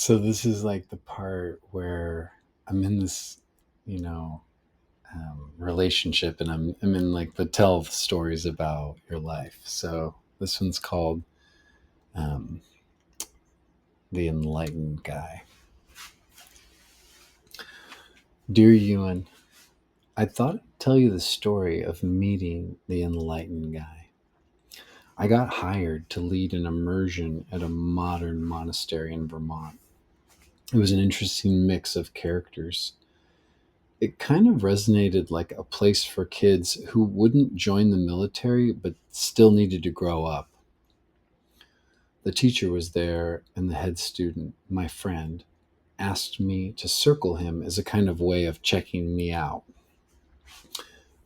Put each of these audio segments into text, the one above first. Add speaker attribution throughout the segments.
Speaker 1: So this is like the part where I'm in this, you know, relationship, and I'm in like the tell stories about your life. So this one's called um, the Enlightened Guy. Dear Ewan, I thought I'd tell you the story of meeting the Enlightened Guy. I got hired to lead an immersion at a modern monastery in Vermont. It was an interesting mix of characters. It kind of resonated like a place for kids who wouldn't join the military but still needed to grow up. The teacher was there, and the head student, my friend, asked me to circle him as a kind of way of checking me out.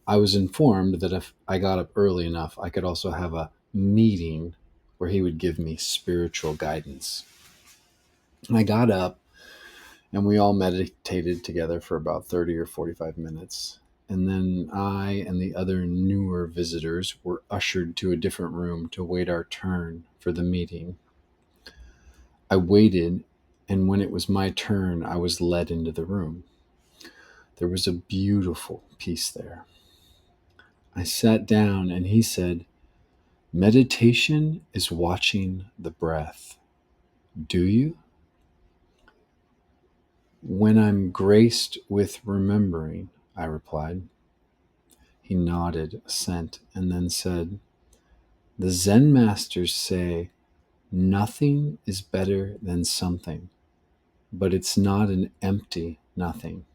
Speaker 1: I was informed that if I got up early enough, I could also have a meeting where he would give me spiritual guidance. I got up and we all meditated together for about 30 or 45 minutes. And then I and the other newer visitors were ushered to a different room to wait our turn for the meeting. I waited, and when it was my turn, I was led into the room. There was a beautiful piece there. I sat down, and he said, "Meditation is watching the breath. Do you?" "When I'm graced with remembering," I replied. He nodded assent and then said, "The Zen masters say nothing is better than something, but it's not an empty nothing."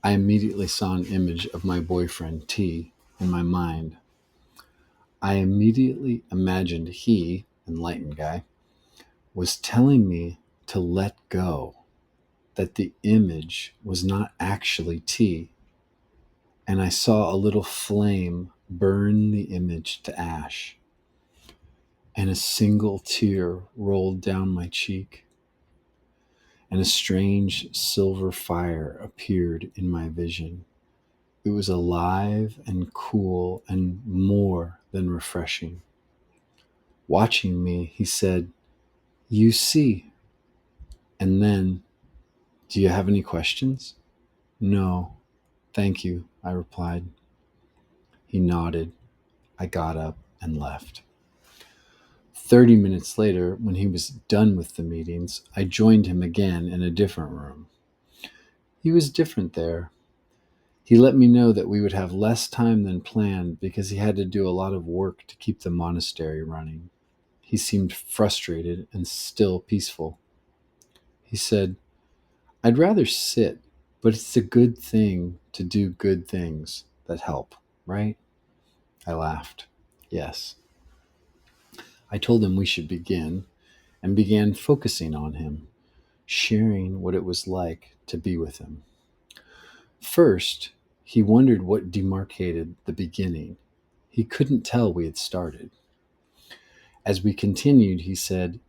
Speaker 1: I immediately saw an image of my boyfriend, T, in my mind. I immediately imagined he, enlightened guy, was telling me to let go, that the image was not actually T, and I saw a little flame burn the image to ash, and a single tear rolled down my cheek, and a strange silver fire appeared in my vision. It was alive and cool and more than refreshing. Watching me, he said, "You see." And then, "Do you have any questions?" "No, thank you," I replied. He nodded. I got up and left. 30 minutes later, when he was done with the meetings, I joined him again in a different room. He was different there. He let me know that we would have less time than planned because he had to do a lot of work to keep the monastery running. He seemed frustrated and still peaceful. He said, "I'd rather sit, but it's a good thing to do good things that help, right?" I laughed. Yes. I told him we should begin, and began focusing on him, sharing what it was like to be with him. First, he wondered what demarcated the beginning. He couldn't tell we had started. As we continued, he said,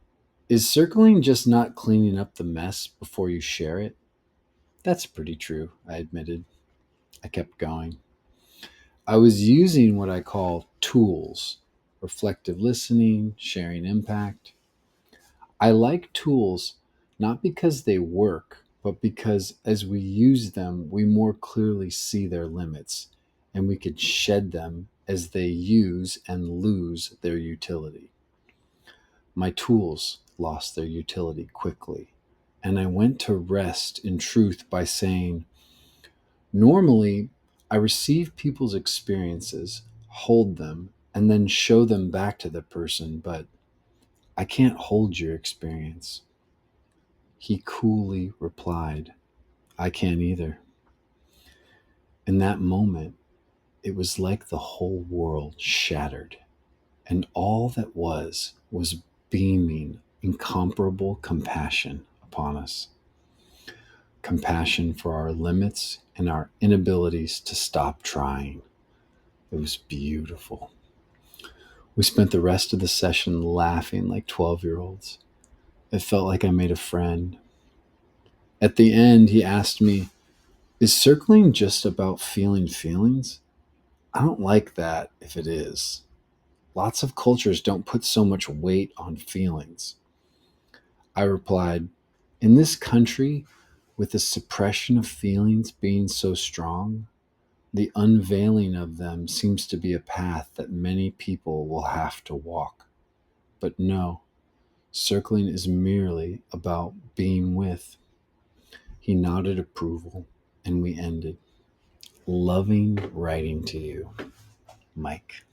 Speaker 1: "Is circling just not cleaning up the mess before you share it?" "That's pretty true," I admitted. I kept going. "I was using what I call tools: reflective listening, sharing impact. I like tools not because they work, but because as we use them, we more clearly see their limits, and we could shed them as they use and lose their utility. My tools lost their utility quickly, and I went to rest in truth by saying, normally, I receive people's experiences, hold them, and then show them back to the person, but I can't hold your experience." He coolly replied, "I can't either." In that moment, it was like the whole world shattered, and all that was beaming incomparable compassion upon us. Compassion for our limits and our inabilities to stop trying. It was beautiful. We spent the rest of the session laughing like 12-year-olds. It felt like I made a friend. At the end, he asked me, "Is circling just about feeling feelings?" I don't like that if it is. Lots of cultures don't put so much weight on feelings. I replied, in this country, with the suppression of feelings being so strong, the unveiling of them seems to be a path that many people will have to walk. But no, circling is merely about being with. He nodded approval, and we ended. Loving writing to you, Mike.